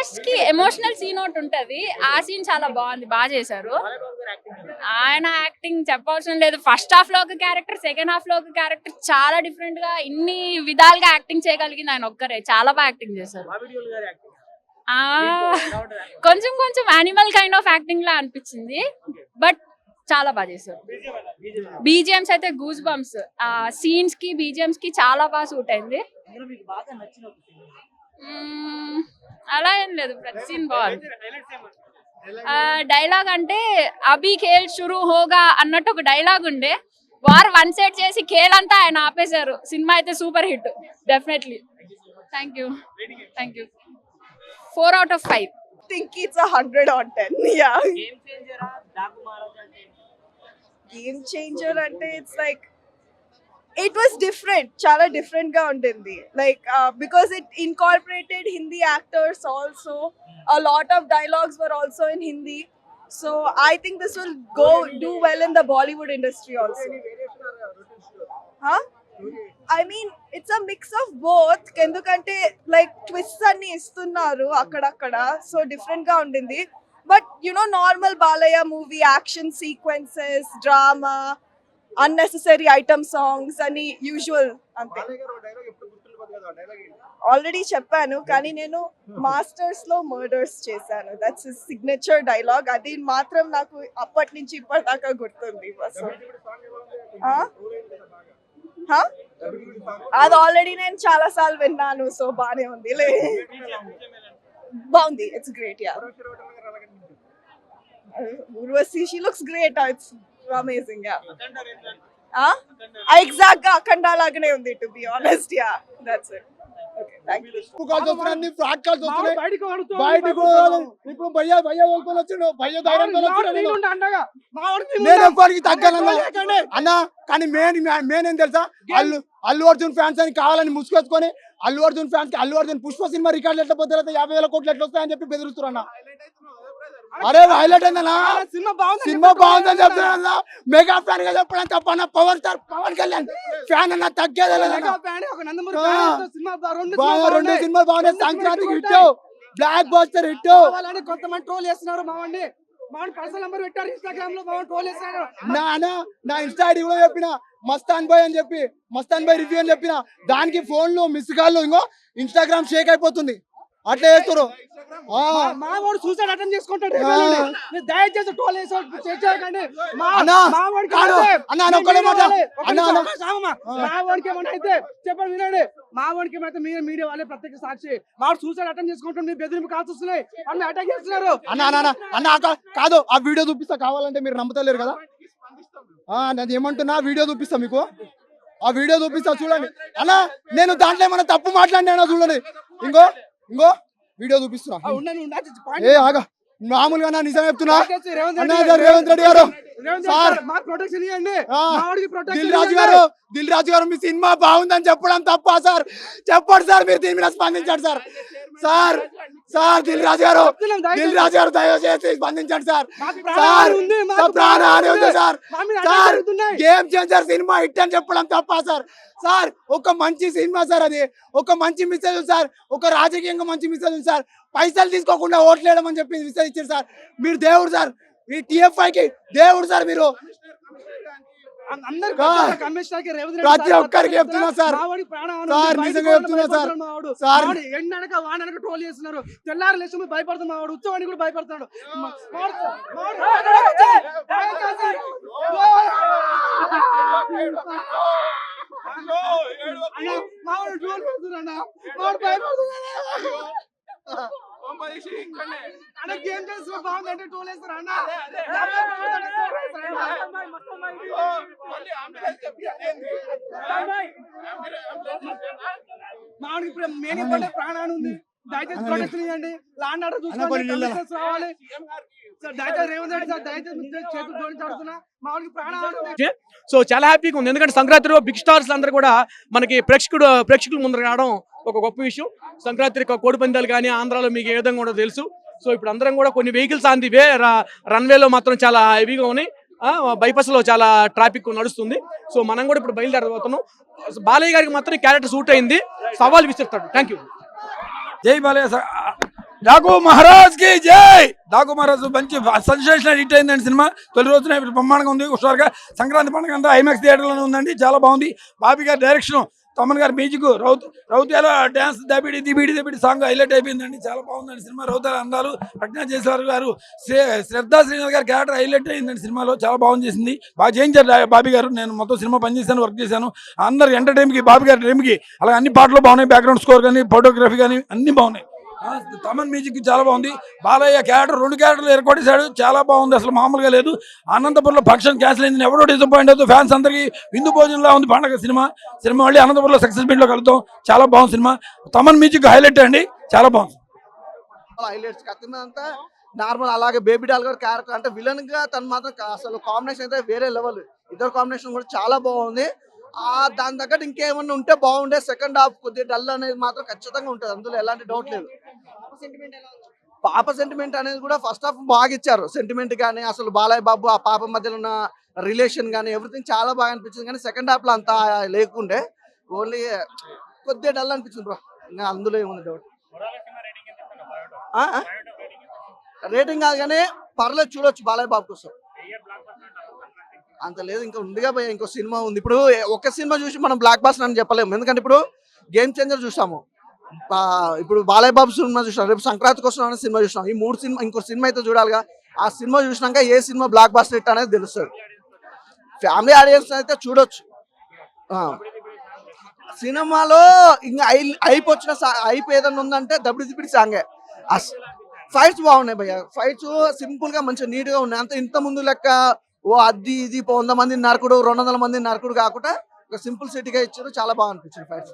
Last కి emotional scene ఒకటి ఉంటది, ఆ సీన్ చాలా బాగుంది, బాగా చేశారు. ఆయన యాక్టింగ్ చెప్పవసరం లేదు. ఫస్ట్ హాఫ్ లో ఒక క్యారెక్టర్, సెకండ్ హాఫ్ లో ఒక క్యారెక్టర్, చాలా డిఫరెంట్ గా ఇన్ని విధాలుగా యాక్టింగ్ చేయగలిగింది ఆయన ఒక్కరే. చాలా బాగా యాక్టింగ్ చేశారు. కొంచెం కొంచెం యానిమల్ కైండ్ ఆఫ్ యాక్టింగ్ లా అనిపించింది, బట్ చాలా బాగా చేశారు. బీజిఎమ్స్ అయితే గూస్ బంప్స్, సీన్స్ కి బీజిఎమ్స్ కి చాలా బాగా సూట్ అయింది. అలా ఏం లేదు, ప్రతి సీన్ బాగుంది. డైలాగ్ అంటే అభి ఖేల్ షురూ హోగా అన్నట్టు ఒక డైలాగ్ ఉండే, వార్ వన్ సైడ్ చేసి ఖేల్ అంతా ఆయన ఆపేశారు. సినిమా అయితే super hit, definitely. Thank you. 4 out of 5. I think it's 100 on 10. Yeah. Game changer ante it's like it was different, chala different ga undindi, like because it incorporated Hindi actors also. A lot of dialogues were also in Hindi, so I think this will do well in the Bollywood industry also. Huh? I mean, it's a mix of both. Kendukante like twists anni istunnaru akkada, so different ga undindi. But you know, normal Balaya movie action sequences, drama, unnecessary item songs ani usual ante. Already cheppanu kani nenu masters lo murders chesanu. That's his signature dialogue. Adi matram naku appati nunchi ippardaka gurtundi. అది already నేను చాలా సార్లు విన్నాను, so బానే ఉంది. బాగుంది, it's great. Yeah, Urvashi, she looks great, it's amazing. Yeah, exact గా అఖండ లాగానే ఉంది, to be honest. Yeah, that's it. అన్నా కానీ మెయిన్ ఏం తెలుసా, అల్లు అర్జున్ ఫ్యాన్స్ అని కావాలని ముసుకొచ్చుకొని అల్లు అర్జున్ ఫ్యాన్స్ కి అల్లు అర్జున్ పుష్ప సినిమా రికార్డులు ఎట్లా పోతే 50,000 కోట్లు ఎట్లా వస్తాయని చెప్పి బెదిరిస్తున్నా. అరే హైలైట్ అయిందన్నా, సినిమా బాగుందని చెప్తున్నా. మెగా ఫ్యాన్ గా చెప్పడం తప్ప, power star Pawan Kalyan fan అన్న తగ్గేదే. 2 సినిమాలు బాగున్నాయి, సంక్రాంతికి హిట్, బ్లాక్ బస్టర్ హిట్. కొంతమంది ట్రోల్ చేస్తున్నారు మావాడిని, పర్సనల్ నంబర్ పెట్టారు ఇన్స్టాగ్రామ్ లో, ట్రోల్ చేస్తున్నారు. నా ఇన్స్టా ఐడి కూడా చెప్పిన, మస్తాన్ బాయ్ అని చెప్పి, మస్తాన్ బాయ్ రివ్యూ అని చెప్పిన, దానికి ఫోన్ లో మిస్ కాల్ లో ఇంకో ఇన్స్టాగ్రామ్ షేక్ అయిపోతుంది. అట్లా చేస్తారు. మా వాడు సూసైడ్ అటెంప్ట్ చేసుకుంటాడు, దయచేసి ట్రోల్ చేయకండి. మా వాడికి ఏమన్నా అయితే చెప్పండి, వినండి. మా వాడికి ఏమైతే మీరు మీడియా వాళ్ళే ప్రత్యేక సాక్షి. వాడు సూసైడ్ అటెంప్ట్ చేసుకుంటాడు, మీరు బెదిరింపు కాల్సి వస్తున్నాయి, అన్ని అటాక్ చేస్తున్నారు. అన్న కాదు, ఆ వీడియో చూపిస్తా, కావాలంటే మీరు నమ్ముతలేరు కదా. నేను ఏమంటున్నా, వీడియో చూపిస్తా మీకు, ఆ వీడియో చూపిస్తా చూడండి. అన్న నేను దాంట్లో ఏమన్నా తప్పు మాట్లాడినా చూడండి. ఇంకో వీడియో చూపిస్తున్నా. ఏ ఆగా, మామూలుగా నా నిజం చెప్తున్నా. రేవంత్ రెడ్డి గారు, దిల్ రాజు గారు మీ సినిమా బాగుందని చెప్పడం తప్ప సార్? చెప్పండి సార్, మీరు దీని మీద స్పందించండి సార్. దిల్ రాజు గారు దయచేసి స్పందించండి సార్. ప్రాణహాని ఉంది sir. Game changer cinema hit అని చెప్పడం తప్ప సార్? ఒక మంచి సినిమా సార్, అది ఒక మంచి మెసేజ్ సార్, ఒక రాజకీయంగా మంచి మెసేజ్ సార్. పైసలు తీసుకోకుండా ఓట్లేయడం అని చెప్పి మెసేజ్ ఇచ్చారు సార్. మీరు దేవుడు సార్, ఈ TFI కి దేవుడు సార్. మీరు ప్రతి ఒక్కరికి చెప్తున్నా సార్, నిజంగా చెప్తున్నా సార్. ఎండనక వాననక ట్రోల్ చేస్తున్నారు, తెల్లారు లేచి భయపడుతున్నా. వాడు ఉత్సవానికి కూడా భయపడతాడు. గేమ్ చేస్తున్నా బాగుందంటే ట్రోల్ వేస్తారు అన్న. మామిడికి మెయిన్ ఇంపార్టెంట్ ప్రాణాన్ని ఉంది, దయచేసి ప్రొటెక్షన్ ఇవ్వండి. లాండ్ ఆర్డర్ చూసుకోవాలి, రావాలి సార్. దయచేసి రేవంత్ రెడ్డి సార్, దయచేసి చేతులు జోడించి ఆడుతున్నా, మామిడికి ప్రాణాలు. సో చాలా హ్యాపీగా ఉంది, ఎందుకంటే సంక్రాంతిలో బిగ్ స్టార్స్ అందరూ కూడా మనకి ప్రేక్షకుల ముందర రావడం ఒక గొప్ప విషయం. సంక్రాంతి కోడి పందాలు కానీ ఆంధ్రాలో మీకు ఏ విధంగా కూడా తెలుసు. సో ఇప్పుడు అందరం కూడా కొన్ని వెహికల్స్ ఆన్ ది వే, రన్వేలో మాత్రం చాలా హెవీగా ఉన్నాయి, బైపాస్ లో చాలా ట్రాఫిక్ నడుస్తుంది. సో మనం కూడా ఇప్పుడు బయలుదేరబోతున్నాం. బాలయ్య గారికి మాత్రం క్యారెక్టర్ సూట్ అయింది, సవాల్ విసిరుతాడు. Thank you. జై బాలయ్య. డాకు మహారాజ్ కి జై. డాకు మహారాజ్ మంచి సెన్సేషనల్ హిట్ అయిందండి సినిమా. తొలి రోజున బ్రహ్మాండంగా ఉంది. హుషారుగా సంక్రాంతి పండుగ అంతా ఐమాక్స్ థియేటర్లోనే ఉందండి. చాలా బాగుంది. బాబీ గారి డైరెక్షన్, తమన్ గారి music, రౌత్యాల dance, దబిడి Dibidi దబిడి song highlight అయిపోయిందండి. చాలా బాగుందండి సినిమా. రౌత్యాల అందాలు, ప్రజ్ఞా చేసేవారు గారు, శ్రద్ధా శ్రీనాథ్ గారి క్యారెక్టర్ హైలైట్ అయిందండి సినిమాలో. చాలా బాగుంది చేసింది. బాగా చేయించారు బాబీ గారు. నేను మొత్తం సినిమా పనిచేశాను, వర్క్ చేశాను. అందరు ఎంటర్టైన్కి బాబీ గారి డ్రీమ్కి అలాగే అన్ని పాటలు బాగున్నాయి. బ్యాక్గ్రౌండ్ స్కోర్ కానీ, ఫోటోగ్రఫీ కానీ అన్ని బాగున్నాయి. తమన్ మ్యూజిక్ చాలా బాగుంది. బాలయ్య క్యారెక్టర్ 2 క్యారెక్టర్లు ఏర్పడేశాడు. చాలా బాగుంది, అసలు మామూలుగా లేదు. అనంతపురంలో ఫంక్షన్ క్యాన్సిల్ అయింది, ఎవరో డిసప్పాయింట్ అవుతుంది. ఫ్యాన్స్ అందరికీ విందు భోజనంలా ఉంది పండగ సినిమా. మళ్ళీ అనంతపురంలో సక్సెస్ మీట్లో కలుద్దాం. చాలా బాగుంది సినిమా. తమన్ మ్యూజిక్ హైలైట్ అండి, చాలా బాగుంది. హైలైట్స్ కత్తిన అంతా నార్మల్. అలాగే బేబీ డాల్ గారు క్యారెక్టర్ అంటే విలన్ గా తను మాత్రం అసలు కాంబినేషన్ అయితే వేరే లెవెల్. ఇద్దరు కాంబినేషన్ కూడా చాలా బాగుంది. దాని తగ్గట్టు ఇంకేమన్నా ఉంటే బాగుండే. సెకండ్ హాఫ్ కొద్దిగా డల్ అనేది మాత్రం ఖచ్చితంగా ఉంటుంది, అందులో ఎలాంటి డౌట్ లేదు. పాప సెంటిమెంట్ అనేది కూడా ఫస్ట్ హాఫ్ బాగా ఇచ్చారు. సెంటిమెంట్ కానీ అసలు బాలయ్య బాబు ఆ పాప మధ్యలో ఉన్న రిలేషన్ కానీ ఎవ్రీథింగ్ చాలా బాగా అనిపించింది. కానీ సెకండ్ హాఫ్ లో అంతా లేకుండే, ఓన్లీ కొద్దిగా డల్ అనిపించింది బ్రో. ఇంకా అందులో ఏముంది డౌట్. రేటింగ్ కాదు కానీ పర్లేదు, చూడొచ్చు బాలయ్య బాబు కోసం. అంత లేదు, ఇంకా ఉందిగా భయ, ఇంకో సినిమా ఉంది. ఇప్పుడు ఒక సినిమా చూసి మనం బ్లాక్ బాస్టర్ అని చెప్పలేము, ఎందుకంటే ఇప్పుడు గేమ్ చేంజర్ చూసాము, ఇప్పుడు బాలయ్య బాబు సినిమా చూసాం, రేపు సంక్రాంతి కోసం అనే సినిమా చూసాం. ఈ 3 సినిమా, ఇంకో సినిమా అయితే చూడాలిగా. ఆ సినిమా చూసినాక ఏ సినిమా బ్లాక్ బాస్టర్ హిట్ అనేది తెలుస్తుంది. ఫ్యామిలీ ఆడియన్స్ అయితే చూడొచ్చు. సినిమాలో ఇంకా అయిపోయిన అయిపు ఏదన్నా ఉందంటే దబిడి సాంగే. ఫైట్స్ బాగున్నాయి భయ్య. ఫైట్స్ సింపుల్ గా మంచిగా నీట్ గా ఉన్నాయి. అంత ఇంత ముందు లెక్క ఓ అది ఇది 100 మంది నరకుడు 200 మంది నరకుడు కాకుండా ఒక సింపుల్ సిటీగా ఇచ్చారు. చాలా బాగా అనిపించింది ఫైట్స్.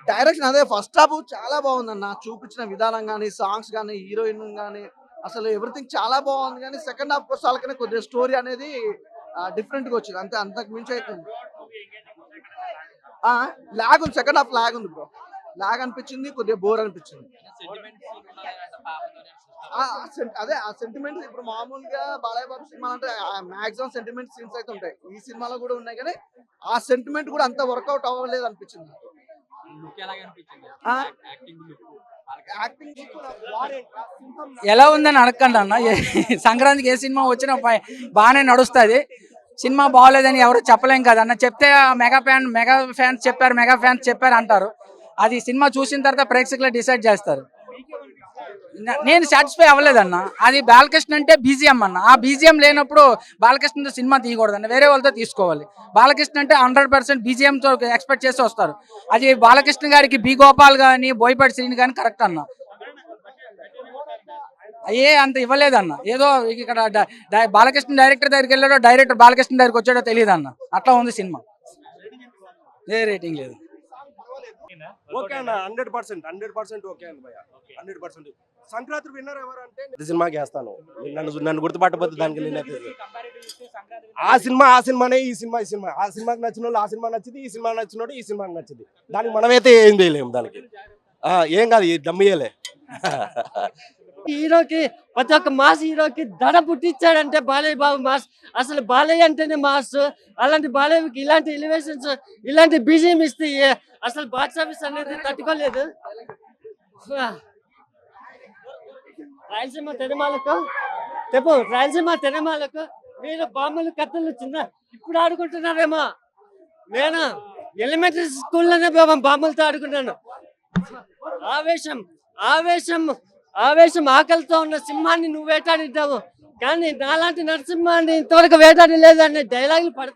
డైరెక్షన్ అదే ఫస్ట్ హాఫ్ చాలా బాగుందన్న, చూపించిన విధానం కానీ, సాంగ్స్ కానీ, హీరోయిన్ కానీ, అసలు ఎవ్రీథింగ్ చాలా బాగుంది. కానీ సెకండ్ హాఫ్ వచ్చేసరికి కొద్దిగా స్టోరీ అనేది డిఫరెంట్ గా వచ్చింది, అంతే, అంతకు మించి అవుతుంది. లాగ్ ఉంది, సెకండ్ హాఫ్ లాగ్ ఉంది బ్రో. లాగ్ అనిపించింది, కొద్దిగా బోర్ అనిపించింది. అదే ఆ సెంటిమెంట్ ఇప్పుడు మామూలుగా బాలయ్య బాబు సినిమా అంటే మాక్సిమం సెంటిమెంట్ సీన్స్ అయితే ఉంటాయి. ఈ సినిమాలో కూడా ఉన్నాయి, కానీ ఆ సెంటిమెంట్ కూడా అంత వర్కౌట్ అవ్వలేదు అనిపించింది. ఎలా ఉందని అడగండి అన్న. సంక్రాంతికి ఏ సినిమా వచ్చినా బాగానే నడుస్తుంది. సినిమా బాగోలేదని ఎవరు చెప్పలేం కదన్న. చెప్తే మెగా ఫ్యాన్స్ చెప్పారు అంటారు. అది సినిమా చూసిన తర్వాత ప్రేక్షకులు డిసైడ్ చేస్తారు. నేను సాటిస్ఫై అవ్వలేదన్న. అది బాలకృష్ణ అంటే బీజిఎం అన్న. ఆ బీజిఎం లేనప్పుడు బాలకృష్ణతో సినిమా తీయకూడదన్న, వేరే వాళ్ళతో తీసుకోవాలి. బాలకృష్ణ అంటే 100% బీజిఎంతో ఎక్స్పెక్ట్ చేసి వస్తారు. అది బాలకృష్ణ గారికి బి గోపాల్ కానీ, బోయపాటి శ్రీని కానీ కరెక్ట్ అన్న. అంత ఇవ్వలేదన్న. ఏదో ఇక్కడ బాలకృష్ణ డైరెక్టర్ దగ్గరికి వెళ్ళాడో, డైరెక్టర్ బాలకృష్ణ దగ్గరికి వచ్చాడో తెలియదు అన్న. అట్లా ఉంది సినిమా. ఏ రేటింగ్ లేదు. ఓకే అన్న, 100% ఓకే అన్న భయ్య, 100%. సంక్రాంతి విన్నర్ ఎవరు అంటే సినిమాకి వేస్తాను. నన్ను గుర్తుపట్టకపోతే దానికి నేనైతే ఆ సినిమానే ఈ సినిమా. ఆ సినిమాకి నచ్చిన వాళ్ళు ఆ సినిమా నచ్చింది, ఈ సినిమా నచ్చినోడు ఈ సినిమాకి నచ్చింది. దానికి మనమైతే ఏం చేయలేము. దానికి ఏం కాదు, ఈ దమ్మియలే. హీరోకి ప్రతి ఒక్క మాస్ హీరోకి దడ పుట్టించాడంటే బాలయ్య బాబు మాస్. అసలు బాలయ్య అంటేనే మాస్. అలాంటి బాలయ్యకి ఇలాంటి ఎలివేషన్స్, ఇలాంటి బీజిఎం ఇస్తే అసలు బాక్స్ ఆఫీస్ అనేది తట్టుకోలేదు. రాయలసీమ తెరమాలకు మీరు బామ్మలు కథలు చిన్న ఇప్పుడు ఆడుకుంటున్నారేమో. నేను ఎలిమెంటరీ స్కూల్లోనే బామ్మలతో ఆడుకున్నాను. ఆవేశం ఆకలితో ఉన్న సింహాన్ని నువ్వు వేటాడిద్దావు, కానీ నాలాంటి నరసింహాన్ని ఇంతవరకు వేటాడి లేదనే డైలాగులు పడతాయి.